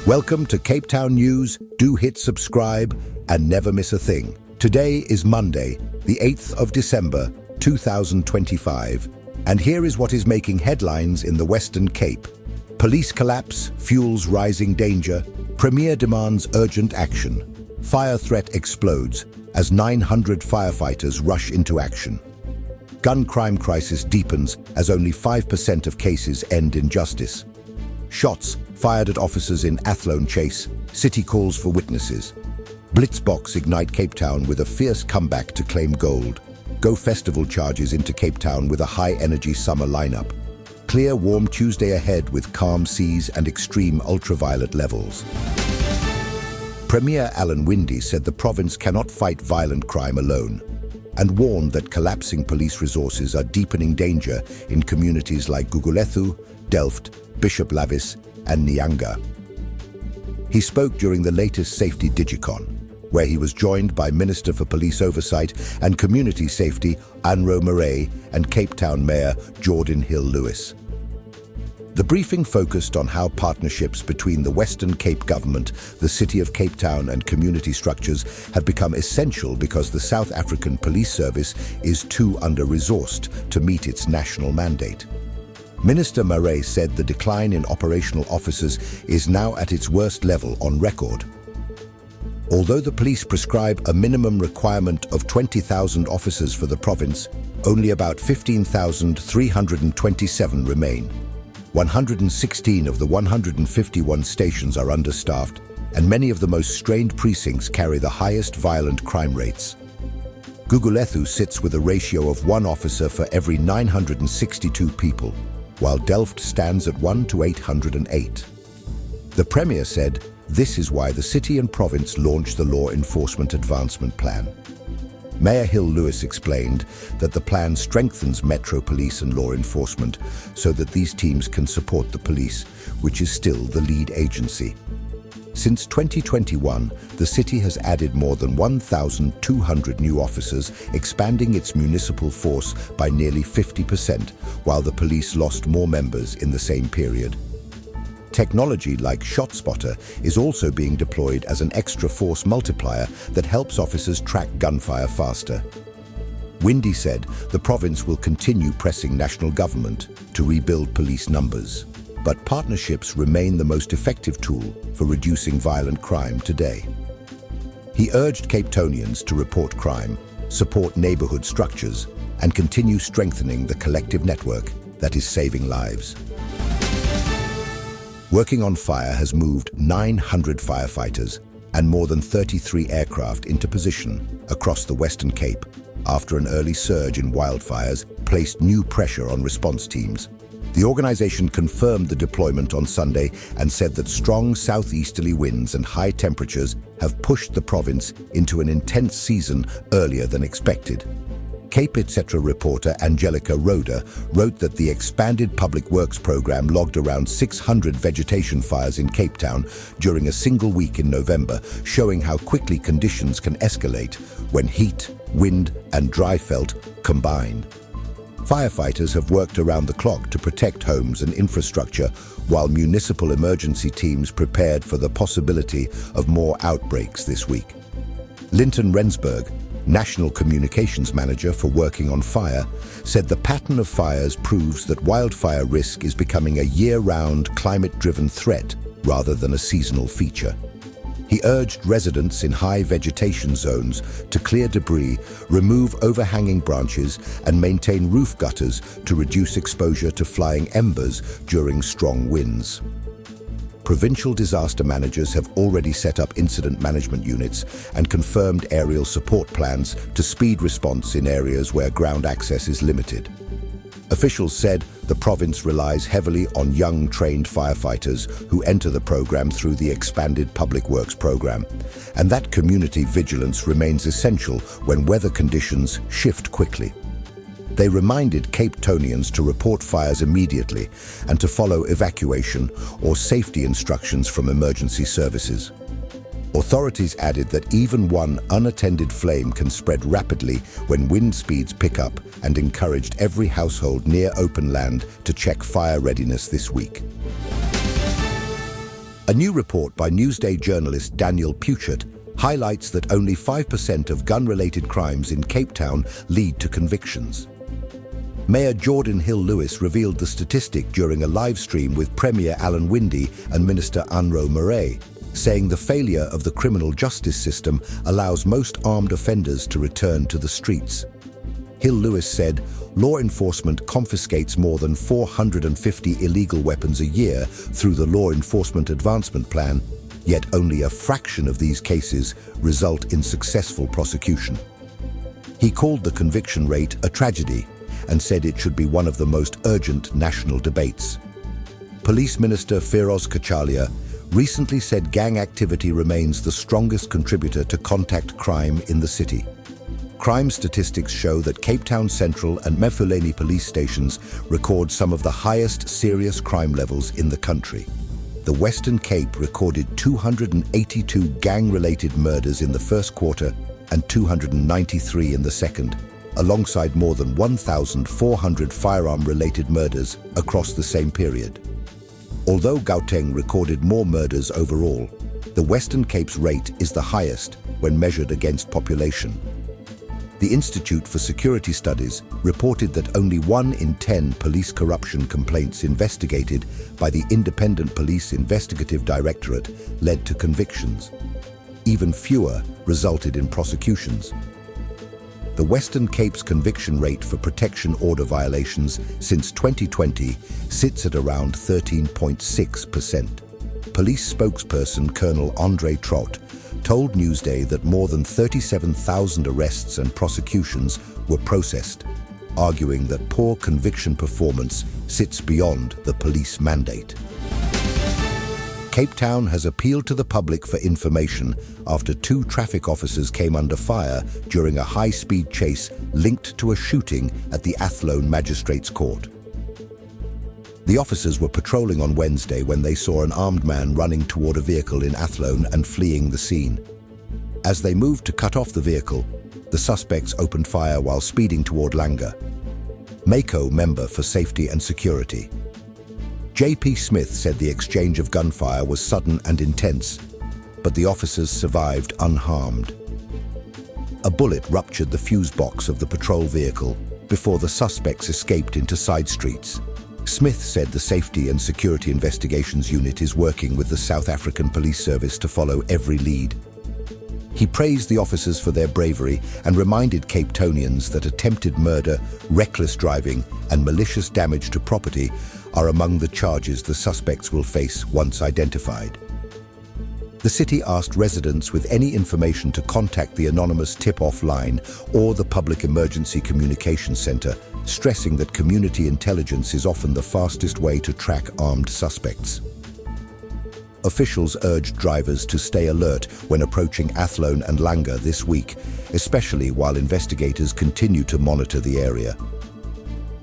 Welcome to Cape Town News. Do hit subscribe and never miss a thing. Today is Monday, the 8th of December, 2025. And here is what is making headlines in the Western Cape. Police collapse, fuels rising danger. Premier demands urgent action. Fire threat explodes as 900 firefighters rush into action. Gun crime crisis deepens as only 5% of cases end in justice. Shots fired at officers in Athlone chase. City calls for witnesses. Blitzboks ignite Cape Town with a fierce comeback to claim gold. Go Festival charges into Cape Town with a high-energy summer lineup. Clear, warm Tuesday ahead with calm seas and extreme ultraviolet levels. Premier Alan Windey said the province cannot fight violent crime alone and warned that collapsing police resources are deepening danger in communities like Gugulethu, Delft, Bishop Lavis and Nyanga. He spoke during the latest Safety Digicon, where he was joined by Minister for Police Oversight and Community Safety Anro Murray and Cape Town Mayor Jordan Hill-Lewis. The briefing focused on how partnerships between the Western Cape Government, the City of Cape Town and community structures have become essential because the South African Police Service is too under-resourced to meet its national mandate. Minister Murray said the decline in operational officers is now at its worst level on record. Although the police prescribe a minimum requirement of 20,000 officers for the province, only about 15,327 remain. 116 of the 151 stations are understaffed, and many of the most strained precincts carry the highest violent crime rates. Gugulethu sits with a ratio of 1 officer for every 962 people, while Delft stands at 1 to 808. The Premier said this is why the city and province launched the Law Enforcement Advancement Plan. Mayor Hill-Lewis explained that the plan strengthens Metro Police and law enforcement so that these teams can support the police, which is still the lead agency. Since 2021, the city has added more than 1,200 new officers, expanding its municipal force by nearly 50%, while the police lost more members in the same period. Technology like ShotSpotter is also being deployed as an extra force multiplier that helps officers track gunfire faster. Windey said the province will continue pressing national government to rebuild police numbers, but partnerships remain the most effective tool for reducing violent crime today. He urged Cape Townians to report crime, support neighborhood structures, and continue strengthening the collective network that is saving lives. Working on fire has moved 900 firefighters and more than 33 aircraft into position across the Western Cape after an early surge in wildfires placed new pressure on response teams. The organization confirmed the deployment on Sunday and said that strong southeasterly winds and high temperatures have pushed the province into an intense season earlier than expected. Cape Etc. reporter Angelica Roda wrote that the expanded public works program logged around 600 vegetation fires in Cape Town during a single week in November, showing how quickly conditions can escalate when heat, wind, and dry felt combine. Firefighters have worked around the clock to protect homes and infrastructure, while municipal emergency teams prepared for the possibility of more outbreaks this week. Linton Rensburg, National Communications Manager for Working on Fire, said the pattern of fires proves that wildfire risk is becoming a year-round climate-driven threat rather than a seasonal feature. He urged residents in high vegetation zones to clear debris, remove overhanging branches, and maintain roof gutters to reduce exposure to flying embers during strong winds. Provincial disaster managers have already set up incident management units and confirmed aerial support plans to speed response in areas where ground access is limited. Officials said the province relies heavily on young, trained firefighters who enter the program through the expanded public works program, and that community vigilance remains essential when weather conditions shift quickly. They reminded Cape Townians to report fires immediately and to follow evacuation or safety instructions from emergency services. Authorities added that even one unattended flame can spread rapidly when wind speeds pick up, and encouraged every household near open land to check fire readiness this week. A new report by Newsday journalist Daniel Puchert highlights that only 5% of gun-related crimes in Cape Town lead to convictions. Mayor Jordan Hill-Lewis revealed the statistic during a live stream with Premier Alan Winde and Minister Anro Murray, saying the failure of the criminal justice system allows most armed offenders to return to the streets. Hill-Lewis said, law enforcement confiscates more than 450 illegal weapons a year through the Law Enforcement Advancement Plan, yet only a fraction of these cases result in successful prosecution. He called the conviction rate a tragedy and said it should be one of the most urgent national debates. Police Minister Feroz Kachalia recently said gang activity remains the strongest contributor to contact crime in the city. Crime statistics show that Cape Town Central and Mefuleni police stations record some of the highest serious crime levels in the country. The Western Cape recorded 282 gang-related murders in the first quarter and 293 in the second, alongside more than 1,400 firearm-related murders across the same period. Although Gauteng recorded more murders overall, the Western Cape's rate is the highest when measured against population. The Institute for Security Studies reported that only 1 in 10 police corruption complaints investigated by the Independent Police Investigative Directorate led to convictions. Even fewer resulted in prosecutions. The Western Cape's conviction rate for protection order violations since 2020 sits at around 13.6%. Police spokesperson Colonel Andre Trott told Newsday that more than 37,000 arrests and prosecutions were processed, arguing that poor conviction performance sits beyond the police mandate. Cape Town has appealed to the public for information after 2 traffic officers came under fire during a high-speed chase linked to a shooting at the Athlone Magistrates Court. The officers were patrolling on Wednesday when they saw an armed man running toward a vehicle in Athlone and fleeing the scene. As they moved to cut off the vehicle, the suspects opened fire while speeding toward Langa. Mako member for Safety and Security. J.P. Smith said the exchange of gunfire was sudden and intense, but the officers survived unharmed. A bullet ruptured the fuse box of the patrol vehicle before the suspects escaped into side streets. Smith said the Safety and Security Investigations Unit is working with the South African Police Service to follow every lead. He praised the officers for their bravery and reminded Cape Townians that attempted murder, reckless driving, and malicious damage to property are among the charges the suspects will face once identified. The city asked residents with any information to contact the anonymous tip-off line or the Public Emergency Communications Center, stressing that community intelligence is often the fastest way to track armed suspects. Officials urged drivers to stay alert when approaching Athlone and Langa this week, especially while investigators continue to monitor the area.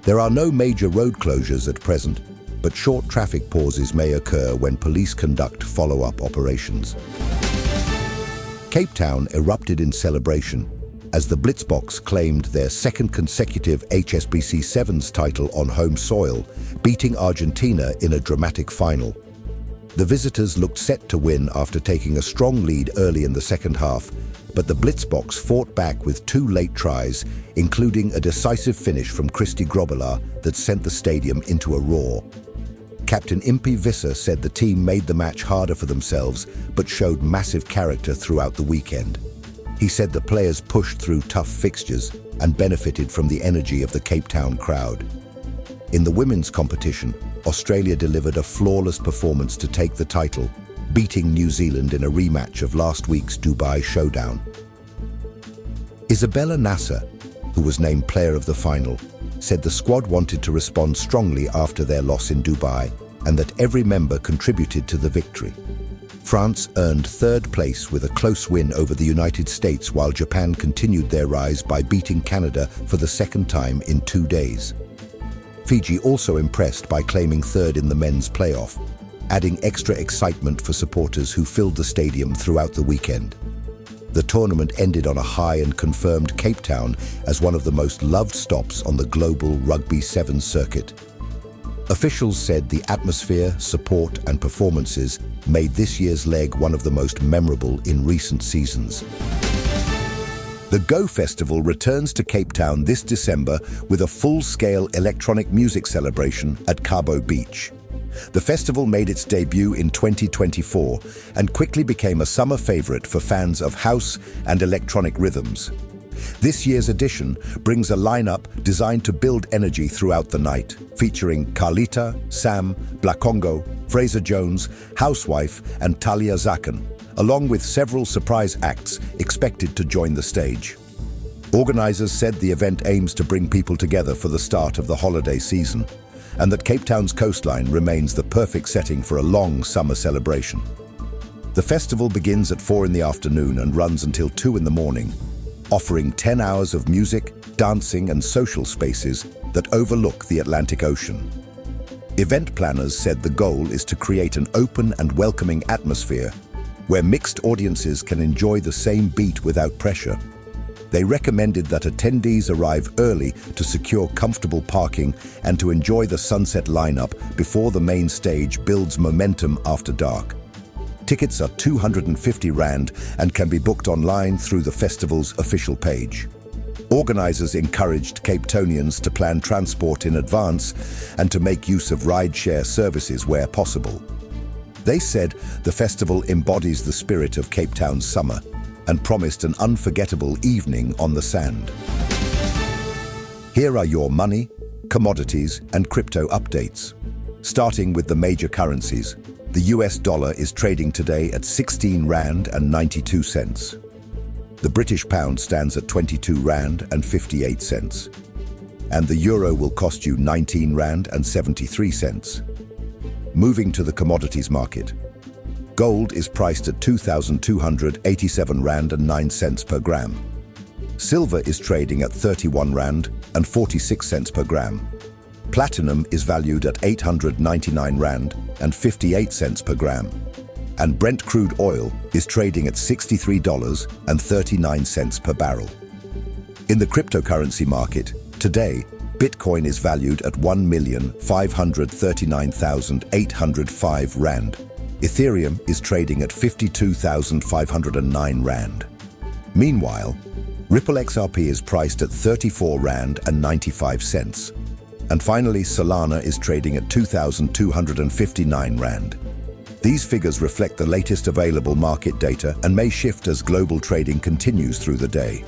There are no major road closures at present, but short traffic pauses may occur when police conduct follow-up operations. Cape Town erupted in celebration as the Blitzboks claimed their second consecutive HSBC Sevens title on home soil, beating Argentina in a dramatic final. The visitors looked set to win after taking a strong lead early in the second half, but the Blitzboks fought back with 2 late tries, including a decisive finish from Christy Grobelaar that sent the stadium into a roar. Captain Impie Visser said the team made the match harder for themselves, but showed massive character throughout the weekend. He said the players pushed through tough fixtures and benefited from the energy of the Cape Town crowd. In the women's competition, Australia delivered a flawless performance to take the title, beating New Zealand in a rematch of last week's Dubai showdown. Isabella Nasser, who was named player of the final, said the squad wanted to respond strongly after their loss in Dubai and that every member contributed to the victory. France earned 3rd place with a close win over the United States, while Japan continued their rise by beating Canada for the 2nd time in 2 days. Fiji also impressed by claiming 3rd in the men's playoff, adding extra excitement for supporters who filled the stadium throughout the weekend. The tournament ended on a high and confirmed Cape Town as one of the most loved stops on the global Rugby Sevens circuit. Officials said the atmosphere, support and performances made this year's leg one of the most memorable in recent seasons. The Go Festival returns to Cape Town this December with a full-scale electronic music celebration at Cabo Beach. The festival made its debut in 2024 and quickly became a summer favorite for fans of house and electronic rhythms. This year's edition brings a lineup designed to build energy throughout the night, featuring Carlita, Sam, Blakongo, Fraser Jones, Housewife and Talia Zaken, along with several surprise acts expected to join the stage. Organizers said the event aims to bring people together for the start of the holiday season, and that Cape Town's coastline remains the perfect setting for a long summer celebration. The festival begins at 4 in the afternoon and runs until 2 in the morning, offering 10 hours of music, dancing and social spaces that overlook the Atlantic Ocean. Event planners said the goal is to create an open and welcoming atmosphere where mixed audiences can enjoy the same beat without pressure. They recommended that attendees arrive early to secure comfortable parking and to enjoy the sunset lineup before the main stage builds momentum after dark. Tickets are 250 Rand and can be booked online through the festival's official page. Organizers encouraged Cape Townians to plan transport in advance and to make use of ride-share services where possible. They said the festival embodies the spirit of Cape Town's summer and promised an unforgettable evening on the sand. Here are your money, commodities, and crypto updates. Starting with the major currencies, the US dollar is trading today at 16 Rand and 92 cents. The British pound stands at 22 Rand and 58 cents. And the euro will cost you 19 Rand and 73 cents. Moving to the commodities market, gold is priced at 2,287 Rand and 9 cents per gram. Silver is trading at 31 Rand and 46 cents per gram. Platinum is valued at 899 Rand and 58 cents per gram. And Brent crude oil is trading at $63.39 per barrel. In the cryptocurrency market, today, Bitcoin is valued at 1,539,805 Rand. Ethereum is trading at 52,509 Rand. Meanwhile, Ripple XRP is priced at 34 Rand and 95 cents. And finally, Solana is trading at 2,259 Rand. These figures reflect the latest available market data and may shift as global trading continues through the day.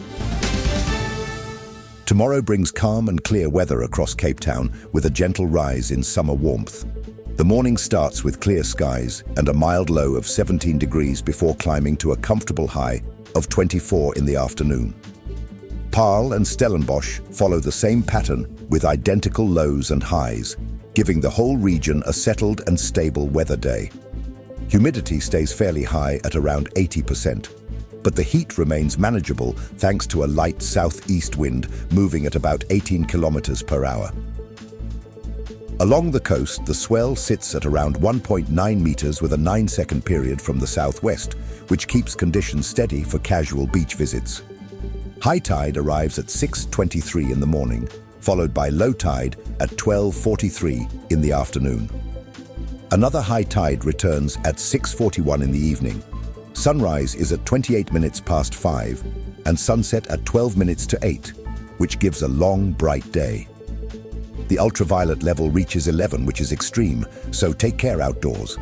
Tomorrow brings calm and clear weather across Cape Town with a gentle rise in summer warmth. The morning starts with clear skies and a mild low of 17 degrees before climbing to a comfortable high of 24 in the afternoon. Paarl and Stellenbosch follow the same pattern with identical lows and highs, giving the whole region a settled and stable weather day. Humidity stays fairly high at around 80%, but the heat remains manageable thanks to a light southeast wind moving at about 18 kilometers per hour. Along the coast, the swell sits at around 1.9 meters with a 9-second period from the southwest, which keeps conditions steady for casual beach visits. High tide arrives at 6:23 in the morning, followed by low tide at 12:43 in the afternoon. Another high tide returns at 6:41 in the evening. Sunrise is at 28 minutes past 5 and sunset at 12 minutes to 8, which gives a long, bright day. The ultraviolet level reaches 11, which is extreme, so take care outdoors.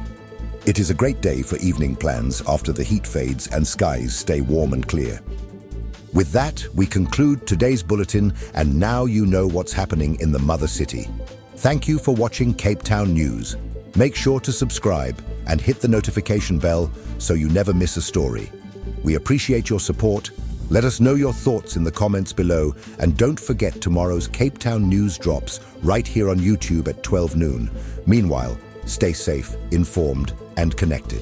It is a great day for evening plans after the heat fades and skies stay warm and clear. With that, we conclude today's bulletin, and now you know what's happening in the mother city. Thank you for watching Cape Town News. Make sure to subscribe and hit the notification bell so you never miss a story. We appreciate your support. Let us know your thoughts in the comments below, and don't forget tomorrow's Cape Town News drops right here on YouTube at 12 noon. Meanwhile, stay safe, informed, and connected.